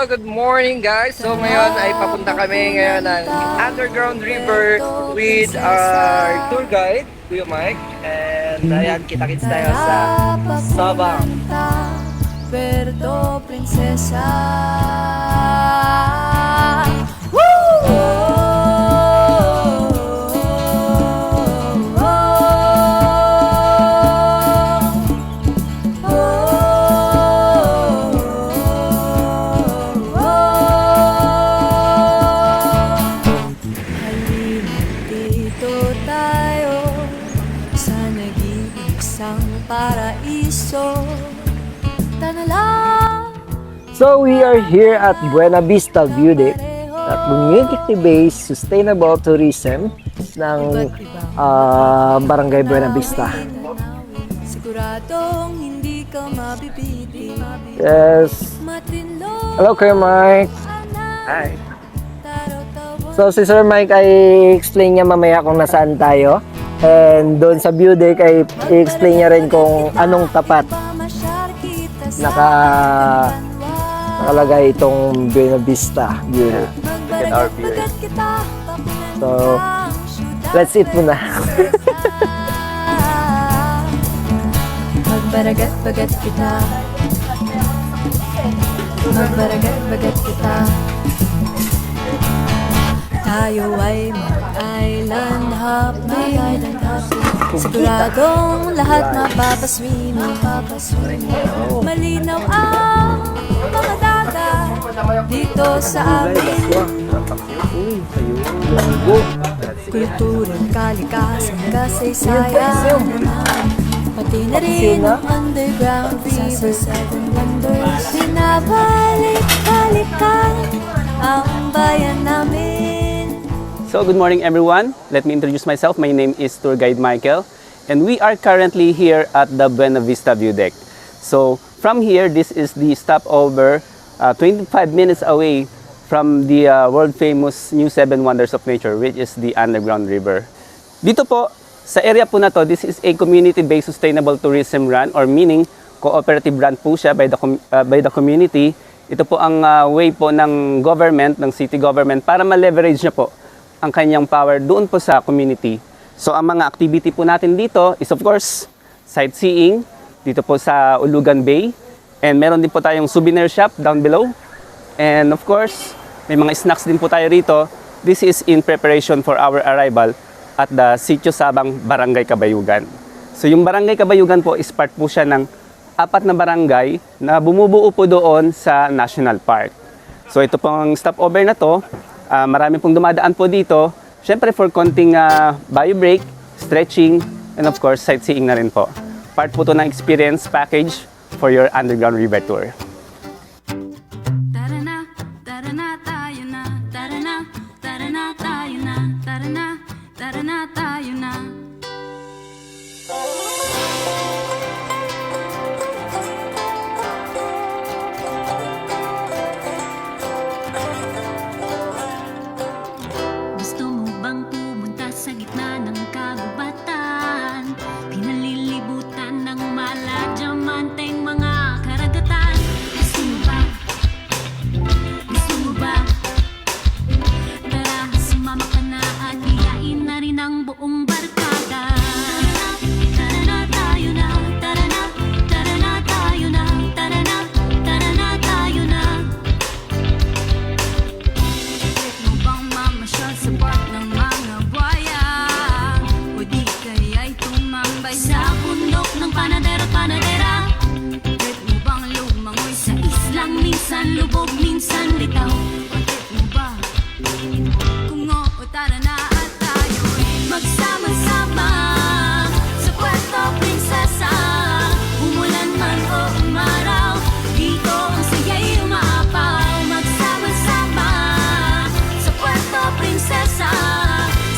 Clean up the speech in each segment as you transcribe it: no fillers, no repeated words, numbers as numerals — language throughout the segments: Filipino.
Good morning guys. So ngayon ay papunta kami ngayon ng Underground River with our tour guide, Kuya Mike. And ayan, kita-kits tayo sa Sabang. Perdo, prinsesa. So we are here at Buena Vista View Deck, at community-based sustainable tourism ng Barangay Buena Vista. Siguradong hindi ka mabibiti. Yes. Hello, Kuya Mike. Hi. So si Sir Mike ay explain niya mamaya kung nasaan tayo. And doon sa view deck ay i-explain niya rin kung anong tapat nakalagay itong Buena Vista view deck. Look at our view. So, let's eat muna. Magbaragat-bagat kita. Magbaragat-bagat kita. Tayo ay mag-island hopping. Siguradong lahat mapapaswim. Malinaw ang mga dagat dito sa amin. Kulturang kalikasan, kasaysayan, pati na rin ang underground river. Seven wonders, binabalik-balikan ang bayan namin. So good morning everyone. Let me introduce myself. My name is Tour Guide Michael and we are currently here at the Buena Vista View Deck. So from here, this is the stopover 25 minutes away from the world famous New Seven Wonders of Nature, which is the Underground River. Dito po, sa area po na to, this is a community-based sustainable tourism run, or meaning cooperative run po siya by the community. Ito po ang way po ng government, ng city government, para ma-leverage niya po ang kanyang power doon po sa community. So ang mga activity po natin dito is of course sightseeing dito po sa Ulugan Bay, and meron din po tayong souvenir shop down below, and of course may mga snacks din po tayo rito. This is in preparation for our arrival at the Sitio Sabang, Barangay Kabayugan. So yung Barangay Kabayugan po is part po siya ng 4 na barangay na bumubuo po doon sa National Park. So ito pong stopover na to, marami pong dumadaan po dito. Siyempre for konting bio break, stretching, and of course sightseeing na rin po. Part po to ng experience package for your Underground River Tour. Tara na, tayo na. Tara na, tayo na. Tara na, tayo na. Gusto mo bang pumunta sa gitna ng kagubatan? Pinalilibutan ng maladyamanteng mga karagatan. Gusto mo ba? Gusto mo ba? Tara, sumama ka na at hiyain na rin ang buong barkada. Tara na, tayo na. Tara na, tayo na. Tara na, tayo na. Trip mo bang mamasyal sa park ng mga buhaya? O di kaya'y tumambay sa bundok ng panadero at panadera? Trip mo bang lumangoy sa islang, minsan lubog, minsan litaw? O trip mo ba? Kung oo, tara na at tayo'y magsama-sama sa Puerto Princesa. Umulan man o umaraw, dito ang saya'y umaapaw. Magsama-sama sa Puerto Princesa,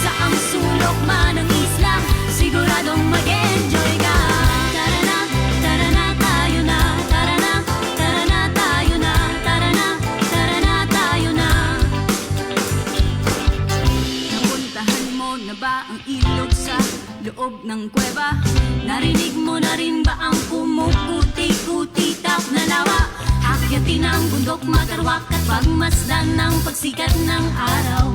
sa ang sulok man ng isla, siguradong mag-enjoy ka. Tara na, tayo na. Tara na, tayo na. Tara na, tayo na. Napuntahan mo na ba ang ilog sa loob ng kuweba? Narinig mo na rin ba ang kumukuti-kuti tap na lawa? Akyatin ang bundok, matarwak at pagsikat ng araw.